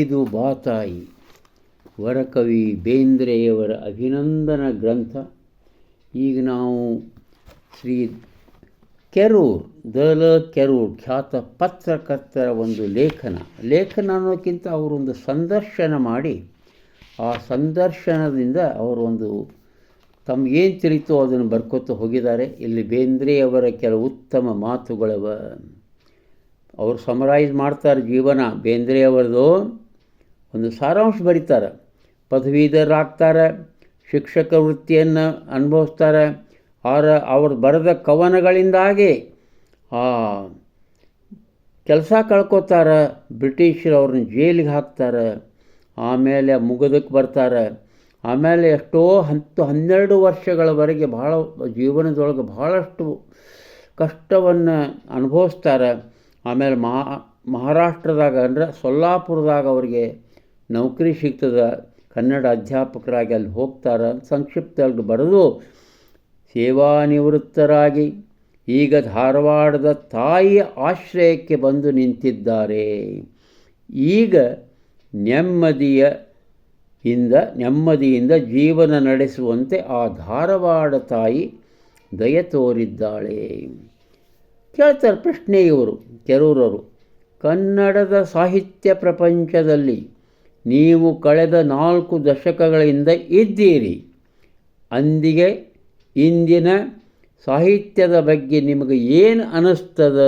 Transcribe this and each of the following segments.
ಒಲಿದು ಬಾತಾಯಿ ವರಕವಿ ಬೇಂದ್ರೆಯವರ ಅಭಿನಂದನ ಗ್ರಂಥ. ಈಗ ನಾವು ಶ್ರೀ ಕೆರೂರ್ ಕೆರೂರ್ ಖ್ಯಾತ ಪತ್ರಕರ್ತರ ಒಂದು ಲೇಖನ ಅನ್ನೋಕ್ಕಿಂತ ಅವರೊಂದು ಸಂದರ್ಶನ ಮಾಡಿ, ಆ ಸಂದರ್ಶನದಿಂದ ಅವರೊಂದು ತಮಗೇನು ತಿಳಿತೋ ಅದನ್ನು ಬರ್ಕೊತ ಹೋಗಿದ್ದಾರೆ. ಇಲ್ಲಿ ಬೇಂದ್ರೆಯವರ ಕೆಲವು ಉತ್ತಮ ಮಾತುಗಳವ. ಅವರು ಸಮರೈಸ್ ಮಾಡ್ತಾರೆ ಜೀವನ. ಬೇಂದ್ರೆಯವರದು ಒಂದು ಸಾರಾಂಶ ಬರೀತಾರೆ. ಪದವೀಧರರಾಗ್ತಾರೆ, ಶಿಕ್ಷಕ ವೃತ್ತಿಯನ್ನು ಅನುಭವಿಸ್ತಾರೆ. ಅವರು ಬರೆದ ಕವನಗಳಿಂದಾಗಿ ಕೆಲಸ ಕಳ್ಕೊತಾರೆ. ಬ್ರಿಟಿಷರು ಅವ್ರನ್ನ ಜೈಲಿಗೆ ಹಾಕ್ತಾರೆ. ಆಮೇಲೆ ಮುಗಿದಕ್ಕೆ ಬರ್ತಾರೆ. ಆಮೇಲೆ ಎಷ್ಟೋ 10-12 ವರ್ಷಗಳವರೆಗೆ ಭಾಳ ಜೀವನದೊಳಗೆ ಭಾಳಷ್ಟು ಕಷ್ಟವನ್ನು ಅನುಭವಿಸ್ತಾರೆ. ಆಮೇಲೆ ಮಹಾರಾಷ್ಟ್ರದಾಗ ಅಂದರೆ ಸೊಲ್ಲಾಪುರದಾಗ ಅವರಿಗೆ ನೌಕರಿ ಸಿಗ್ತದೆ. ಕನ್ನಡ ಅಧ್ಯಾಪಕರಾಗಿ ಅಲ್ಲಿ ಹೋಗ್ತಾರೆ. ಸಂಕ್ಷಿಪ್ತವಾಗಿ ಬರೆದು ಸೇವಾನಿವೃತ್ತರಾಗಿ ಈಗ ಧಾರವಾಡದ ತಾಯಿಯ ಆಶ್ರಯಕ್ಕೆ ಬಂದು ನಿಂತಿದ್ದಾರೆ. ಈಗ ನೆಮ್ಮದಿಯಿಂದ ಜೀವನ ನಡೆಸುವಂತೆ ಆ ಧಾರವಾಡ ತಾಯಿ ದಯ ತೋರಿದ್ದಾಳೆ. ಕೇಳ್ತಾರೆ ಪ್ರಶ್ನೆ ಇವರು ಕೆರೂರವರು. ಕನ್ನಡದ ಸಾಹಿತ್ಯ ಪ್ರಪಂಚದಲ್ಲಿ ನೀವು ಕಳೆದ 4 ದಶಕಗಳಿಂದ ಇದ್ದೀರಿ. ಅಂದಿಗೆ ಇಂದಿನ ಸಾಹಿತ್ಯದ ಬಗ್ಗೆ ನಿಮಗೆ ಏನು ಅನ್ನಿಸ್ತದ?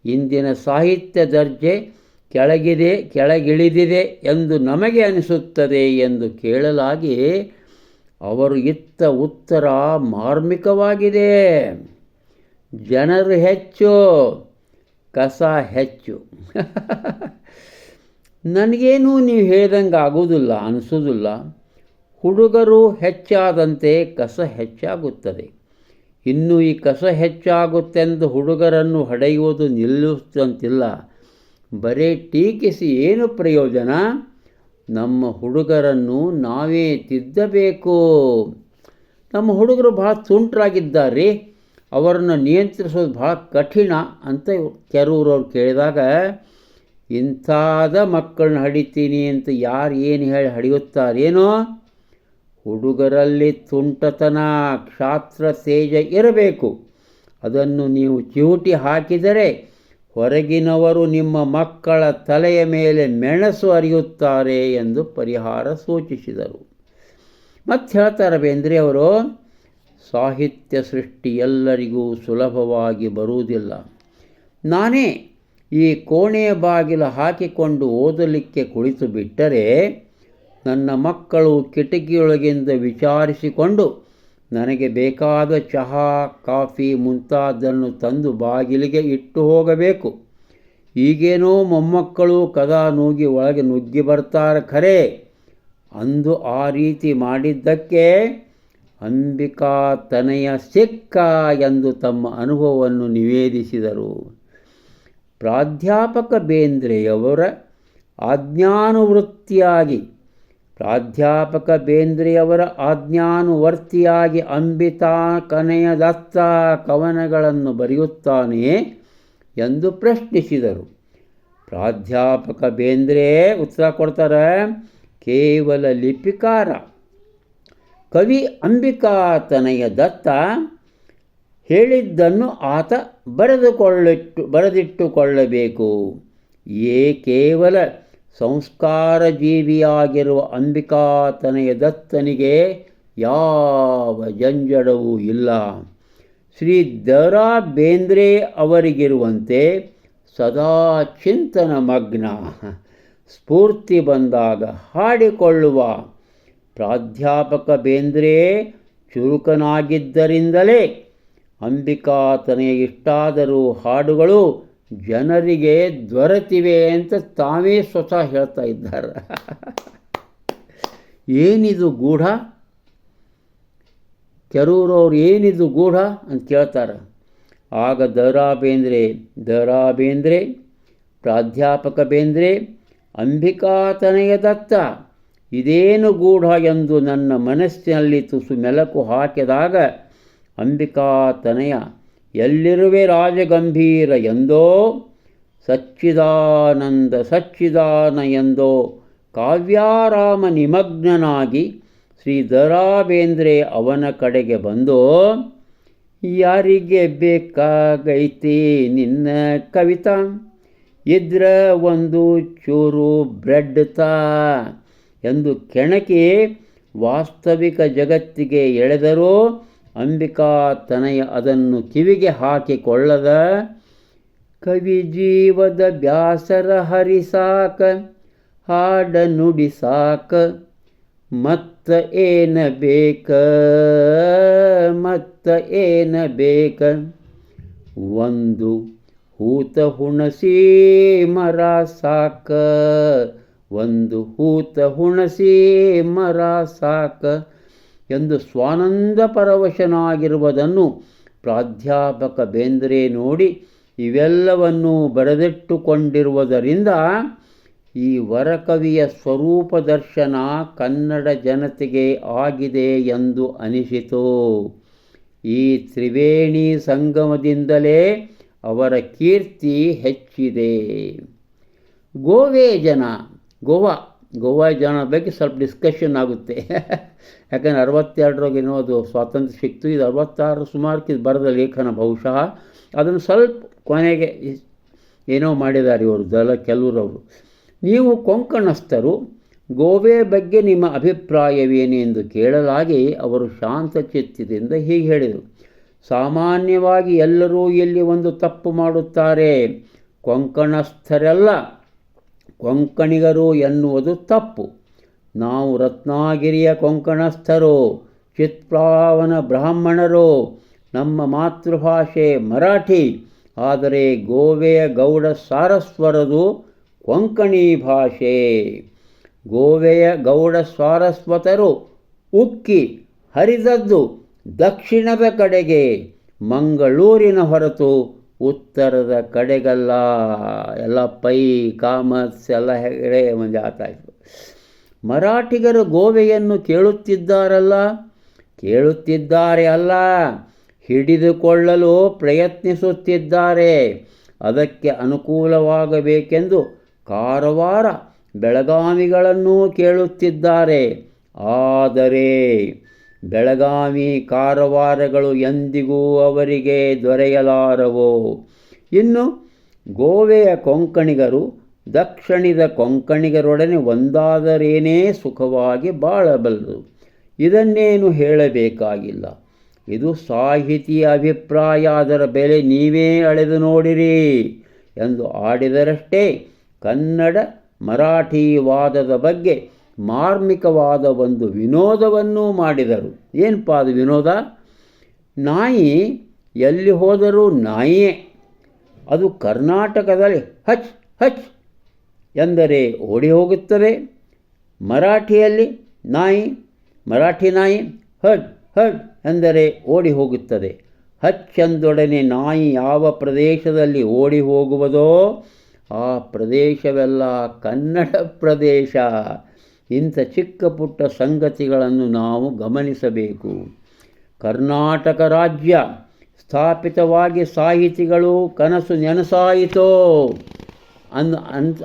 ಇಂದಿನ ಸಾಹಿತ್ಯ ದರ್ಜೆ ಕೆಳಗಿಳಿದಿದೆ ಎಂದು ನಮಗೆ ಅನಿಸುತ್ತದೆ ಎಂದು ಕೇಳಲಾಗಿ ಅವರು ಇತ್ತ ಉತ್ತರ ಮಾರ್ಮಿಕವಾಗಿದೆ. ಜನರು ಹೆಚ್ಚು, ಕಸ ಹೆಚ್ಚು. ನನಗೇನು ನೀವು ಹೇಳ್ದಂಗೆ ಆಗೋದಿಲ್ಲ, ಅನಿಸೋದಿಲ್ಲ. ಹುಡುಗರು ಹೆಚ್ಚಾದಂತೆ ಕಸ ಹೆಚ್ಚಾಗುತ್ತದೆ. ಇನ್ನು ಈ ಕಸ ಹೆಚ್ಚಾಗುತ್ತೆಂದು ಹುಡುಗರನ್ನು ಹೊಡೆಯುವುದು ನಿಲ್ಲಿಸುವಂತಿಲ್ಲ. ಬರೀ ಟೀಕಿಸಿ ಏನು ಪ್ರಯೋಜನ? ನಮ್ಮ ಹುಡುಗರನ್ನು ನಾವೇ ತಿದ್ದಬೇಕು. ನಮ್ಮ ಹುಡುಗರು ಭಾಳ ತುಂಟರಾಗಿದ್ದಾರೆ, ಅವರನ್ನು ನಿಯಂತ್ರಿಸೋದು ಭಾಳ ಕಠಿಣ ಅಂತ ಕೆರೂರವ್ರು ಕೇಳಿದಾಗ, ಇಂಥಾದ ಮಕ್ಕಳನ್ನ ಹಡಿತೀನಿ ಅಂತ ಯಾರು ಏನು ಹೇಳಿ ಹಡಿಯುತ್ತಾರೇನೋ? ಹುಡುಗರಲ್ಲಿ ತುಂಟತನ, ಕ್ಷಾತ್ರ ತೇಜ ಇರಬೇಕು. ಅದನ್ನು ನೀವು ಚಿವುಟಿ ಹಾಕಿದರೆ ಹೊರಗಿನವರು ನಿಮ್ಮ ಮಕ್ಕಳ ತಲೆಯ ಮೇಲೆ ಮೆಣಸು ಅರಿಯುತ್ತಾರೆ ಎಂದು ಪರಿಹಾರ ಸೂಚಿಸಿದರು. ಮತ್ತು ಹೇಳ್ತಾರೆ ಬೇಂದ್ರೆಯವರು, ಸಾಹಿತ್ಯ ಸೃಷ್ಟಿ ಎಲ್ಲರಿಗೂ ಸುಲಭವಾಗಿ ಬರುವುದಿಲ್ಲ. ನಾನೇ ಈ ಕೋಣೆಯ ಬಾಗಿಲು ಹಾಕಿಕೊಂಡು ಓದಲಿಕ್ಕೆ ಕುಳಿತು ಬಿಟ್ಟರೆ ನನ್ನ ಮಕ್ಕಳು ಕಿಟಕಿಯೊಳಗಿಂದ ವಿಚಾರಿಸಿಕೊಂಡು ನನಗೆ ಬೇಕಾದ ಚಹಾ, ಕಾಫಿ ಮುಂತಾದನ್ನು ತಂದು ಬಾಗಿಲಿಗೆ ಇಟ್ಟು ಹೋಗಬೇಕು. ಈಗೇನೋ ಮೊಮ್ಮಕ್ಕಳು ಕದ ನೂಗಿ ಒಳಗೆ ನುಗ್ಗಿ ಬರ್ತಾರೆ ಖರೆ. ಅಂದು ಆ ರೀತಿ ಮಾಡಿದ್ದಕ್ಕೆ ಅಂಬಿಕಾ ತನಯ ಸಿಕ್ಕ ಎಂದು ತಮ್ಮ ಅನುಭವವನ್ನು ನಿವೇದಿಸಿದರು. ಪ್ರಾಧ್ಯಾಪಕ ಬೇಂದ್ರೆಯವರ ಆಜ್ಞಾನುವರ್ತಿಯಾಗಿ ಅಂಬಿಕಾ ತನಯ ದತ್ತ ಕವನಗಳನ್ನು ಬರೆಯುತ್ತಾನೆಯೇ ಎಂದು ಪ್ರಶ್ನಿಸಿದರು. ಪ್ರಾಧ್ಯಾಪಕ ಬೇಂದ್ರೆ ಉತ್ತರ ಕೊಡ್ತಾರೆ, ಕೇವಲ ಲಿಪಿಕಾರ. ಕವಿ ಅಂಬಿಕಾ ತನಯ ದತ್ತ ಹೇಳಿದ್ದನ್ನು ಆತ ಬರೆದಿಟ್ಟುಕೊಳ್ಳಬೇಕು. ಕೇವಲ ಸಂಸ್ಕಾರ ಜೀವಿಯಾಗಿರುವ ಅಂಬಿಕಾ ತನಯ ದತ್ತನಿಗೆ ಯಾವ ಜಂಜಡವೂ ಇಲ್ಲ. ಶ್ರೀ ದ.ರಾ. ಬೇಂದ್ರೆ ಅವರಿಗಿರುವಂತೆ ಸದಾ ಚಿಂತನ ಮಗ್ನ, ಸ್ಫೂರ್ತಿ ಬಂದಾಗ ಹಾಡಿಕೊಳ್ಳುವ ಪ್ರಾಧ್ಯಾಪಕ ಬೇಂದ್ರೆ ಚುರುಕನಾಗಿದ್ದರಿಂದಲೇ ಅಂಬಿಕಾ ತನಯ ಇಷ್ಟಾದರೂ ಹಾಡುಗಳು ಜನರಿಗೆ ದೊರೆತಿವೆ ಅಂತ ತಾವೇ ಸ್ವತಃ ಹೇಳ್ತಾ ಇದ್ದಾರೆ. ಏನಿದು ಗೂಢ? ಕೆರೂರವ್ರು ಏನಿದು ಗೂಢ ಅಂತ ಕೇಳ್ತಾರೆ. ಆಗ ದ.ರಾ. ಬೇಂದ್ರೆ, ಪ್ರಾಧ್ಯಾಪಕ ಬೇಂದ್ರೆ, ಅಂಬಿಕಾ ತನಯ ದತ್ತ ಇದೇನು ಗೂಢ ಎಂದು ನನ್ನ ಮನಸ್ಸಿನಲ್ಲಿ ತುಸು ಮೆಲುಕು ಹಾಕಿದಾಗ ಅಂಬಿಕಾ ತನಯ ಎಲ್ಲಿರುವೆ ರಾಜಗಂಭೀರ ಎಂದೋ ಸಚ್ಚಿದಾನಂದ ಸಚ್ಚಿದಾನ ಎಂದೋ ಕಾವ್ಯಾರಾಮ ನಿಮಗ್ನನಾಗಿ ಶ್ರೀ ದ ರಾ ಬೇಂದ್ರೆ ಅವನ ಕಡೆಗೆ ಬಂದೋ, ಯಾರಿಗೆ ಬೇಕಾಗೈತಿ ನಿನ್ನ ಕವಿತಾ, ಇದ್ರ ಒಂದು ಚೂರು ಬ್ರೆಡ್ ತಾ ಎಂದು ಕೆಣಕಿ ವಾಸ್ತವಿಕ ಜಗತ್ತಿಗೆ ಎಳೆದರೂ ಅಂಬಿಕಾ ತನಯ ಅದನ್ನು ಕಿವಿಗೆ ಹಾಕಿಕೊಳ್ಳದ, ಕವಿ ಜೀವದ ಬ್ಯಾಸರ ಹರಿಸಾಕ ಹಾಡ ನುಡಿಸಾಕ ಮತ್ತ ಏನ ಬೇಕ ಮತ್ತ ಏನ ಬೇಕ, ಒಂದು ಹೂತ ಹುಣಸಿ ಮರ ಸಾಕ ಒಂದು ಹೂತ ಹುಣಸಿ ಮರ ಸಾಕ ಎಂದು ಸ್ವಾನಂದ ಪರವಶನಾಗಿರುವುದನ್ನು ಪ್ರಾಧ್ಯಾಪಕ ಬೇಂದ್ರೆ ನೋಡಿ ಇವೆಲ್ಲವನ್ನೂ ಬರೆದಿಟ್ಟುಕೊಂಡಿರುವುದರಿಂದ ಈ ವರಕವಿಯ ಸ್ವರೂಪ ದರ್ಶನ ಕನ್ನಡ ಜನತೆಗೆ ಆಗಿದೆ ಎಂದು ಅನಿಸಿತು. ಈ ತ್ರಿವೇಣಿ ಸಂಗಮದಿಂದಲೇ ಅವರ ಕೀರ್ತಿ ಹೆಚ್ಚಿದೆ. ಗೋವೆ ಜನ, ಗೋವಾ ಜನ ಬಗ್ಗೆ ಸ್ವಲ್ಪ ಡಿಸ್ಕಷನ್ ಆಗುತ್ತೆ. ಯಾಕಂದರೆ 62 ಅದು ಸ್ವಾತಂತ್ರ್ಯ ಸಿಕ್ತು, ಇದು 66 ಸುಮಾರಕ್ಕೆ ಇದು ಬರೆದ ಲೇಖನ ಬಹುಶಃ. ಅದನ್ನು ಸ್ವಲ್ಪ ಕೊನೆಗೆ ಏನೋ ಮಾಡಿದ್ದಾರೆ ಇವರು ಕೆಲವರವರು. ನೀವು ಕೊಂಕಣಸ್ಥರು, ಗೋವೆ ಬಗ್ಗೆ ನಿಮ್ಮ ಅಭಿಪ್ರಾಯವೇನು ಎಂದು ಕೇಳಲಾಗಿ ಅವರು ಶಾಂತಚಿತ್ತದಿಂದ ಹೀಗೆ ಹೇಳಿದರು. ಸಾಮಾನ್ಯವಾಗಿ ಎಲ್ಲರೂ ಇಲ್ಲಿ ಒಂದು ತಪ್ಪು ಮಾಡುತ್ತಾರೆ. ಕೊಂಕಣಸ್ಥರೆಲ್ಲ ಕೊಂಕಣಿಗರು ಎನ್ನುವುದು ತಪ್ಪು. ನಾವು ರತ್ನಾಗಿರಿಯ ಕೊಂಕಣಸ್ಥರು, ಚಿತ್ಪ್ಲಾವನ ಬ್ರಾಹ್ಮಣರು, ನಮ್ಮ ಮಾತೃಭಾಷೆ ಮರಾಠಿ. ಆದರೆ ಗೋವೆಯ ಗೌಡ ಸಾರಸ್ವರದು ಕೊಂಕಣಿ ಭಾಷೆ. ಗೋವೆಯ ಗೌಡ ಸಾರಸ್ವತರು ಉಕ್ಕಿ ಹರಿದದ್ದು ದಕ್ಷಿಣದ ಕಡೆಗೆ, ಮಂಗಳೂರಿನ ಹೊರತು ಉತ್ತರದ ಕಡೆಗಲ್ಲ. ಎಲ್ಲ ಪೈ ಕಾಮರ್ಸ್ ಎಲ್ಲ ಹೆಗಡೆ ಮಂದಿ ಆತಾಯಿತು. ಮರಾಠಿಗರು ಗೋವೆಯನ್ನು ಕೇಳುತ್ತಿದ್ದಾರೆ ಅಲ್ಲ, ಹಿಡಿದುಕೊಳ್ಳಲು ಪ್ರಯತ್ನಿಸುತ್ತಿದ್ದಾರೆ. ಅದಕ್ಕೆ ಅನುಕೂಲವಾಗಬೇಕೆಂದು ಕಾರವಾರ ಬೆಳಗಾವಿಗಳನ್ನೂ ಕೇಳುತ್ತಿದ್ದಾರೆ. ಆದರೆ ಬೆಳಗಾವಿ ಕಾರವಾರಗಳು ಎಂದಿಗೂ ಅವರಿಗೆ ದೊರೆಯಲಾರವು. ಇನ್ನು ಗೋವೆಯ ಕೊಂಕಣಿಗರು ದಕ್ಷಿಣದ ಕೊಂಕಣಿಗರೊಡನೆ ಒಂದಾದರೇನೇ ಸುಖವಾಗಿ ಬಾಳಬಲ್ಲರು. ಇದನ್ನೇನು ಹೇಳಬೇಕಾಗಿಲ್ಲ. ಇದು ಸಾಹಿತಿಯ ಅಭಿಪ್ರಾಯ, ಅದರ ಬೆಲೆ ನೀವೇ ಅಳೆದು ನೋಡಿರಿ ಎಂದು ಆಡಿದರಷ್ಟೇ. ಕನ್ನಡ ಮರಾಠಿ ವಾದದ ಬಗ್ಗೆ ಮಾರ್ಮಿಕವಾದ ಒಂದು ವಿನೋದವನ್ನೂ ಮಾಡಿದರು. ಏನಪ್ಪ ಅದು ವಿನೋದ? ನಾಯಿ ಎಲ್ಲಿ ಹೋದರೂ ನಾಯಿಯೇ. ಅದು ಕರ್ನಾಟಕದಲ್ಲಿ ಹಚ್ ಹಚ್ ಎಂದರೆ ಓಡಿ ಹೋಗುತ್ತದೆ. ಮರಾಠಿಯಲ್ಲಿ ಮರಾಠಿ ನಾಯಿ ಹಡ್ ಹಡ್ ಎಂದರೆ ಓಡಿ ಹೋಗುತ್ತದೆ. ಹಚ್ಚೆಂದೊಡನೆ ನಾಯಿ ಯಾವ ಪ್ರದೇಶದಲ್ಲಿ ಓಡಿ ಹೋಗುವುದೋ ಆ ಪ್ರದೇಶವೆಲ್ಲ ಕನ್ನಡ ಪ್ರದೇಶ. ಇಂಥ ಚಿಕ್ಕ ಪುಟ್ಟ ಸಂಗತಿಗಳನ್ನು ನಾವು ಗಮನಿಸಬೇಕು. ಕರ್ನಾಟಕ ರಾಜ್ಯ ಸ್ಥಾಪಿತವಾಗಿ ಸಾಹಿತಿಗಳು ಕನಸು ನೆನಸಾಯಿತೋ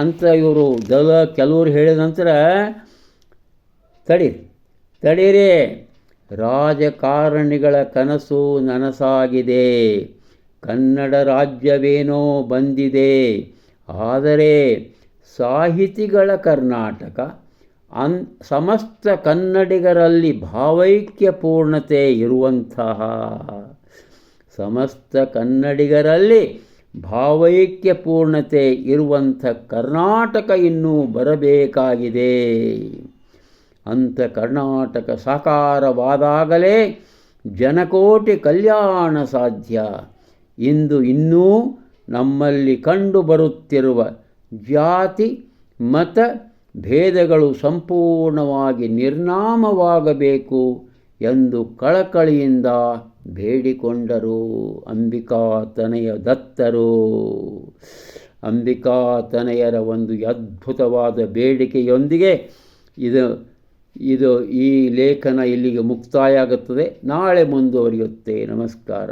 ಅಂತ ಇವರು ಕೆಲವರು ಹೇಳಿದ ನಂತರ ತಡೀರಿ, ರಾಜಕಾರಣಿಗಳ ಕನಸು ನನಸಾಗಿದೆ. ಕನ್ನಡ ರಾಜ್ಯವೇನೋ ಬಂದಿದೆ. ಆದರೆ ಸಾಹಿತಿಗಳ ಕರ್ನಾಟಕ, ಸಮಸ್ತ ಕನ್ನಡಿಗರಲ್ಲಿ ಭಾವೈಕ್ಯ ಪೂರ್ಣತೆ ಇರುವಂತಹ, ಸಮಸ್ತ ಕನ್ನಡಿಗರಲ್ಲಿ ಭಾವೈಕ್ಯ ಪೂರ್ಣತೆ ಇರುವಂಥ ಕರ್ನಾಟಕ ಇನ್ನೂ ಬರಬೇಕಾಗಿದೆ. ಅಂಥ ಕರ್ನಾಟಕ ಸಾಕಾರವಾದಾಗಲೇ ಜನಕೋಟಿ ಕಲ್ಯಾಣ ಸಾಧ್ಯ. ಇನ್ನೂ ನಮ್ಮಲ್ಲಿ ಕಂಡುಬರುತ್ತಿರುವ ಜಾತಿ ಮತ ಭೇದಗಳು ಸಂಪೂರ್ಣವಾಗಿ ನಿರ್ನಾಮವಾಗಬೇಕು ಎಂದು ಕಳಕಳಿಯಿಂದ ಬೇಡಿಕೊಂಡರು ಅಂಬಿಕಾ ತನಯ ದತ್ತರು. ಅಂಬಿಕಾ ತನಯರ ಒಂದು ಅದ್ಭುತವಾದ ಬೇಡಿಕೆಯೊಂದಿಗೆ ಈ ಲೇಖನ ಇಲ್ಲಿಗೆ ಮುಕ್ತಾಯ ಆಗುತ್ತದೆ. ನಾಳೆ ಮುಂದುವರಿಯುತ್ತೆ. ನಮಸ್ಕಾರ.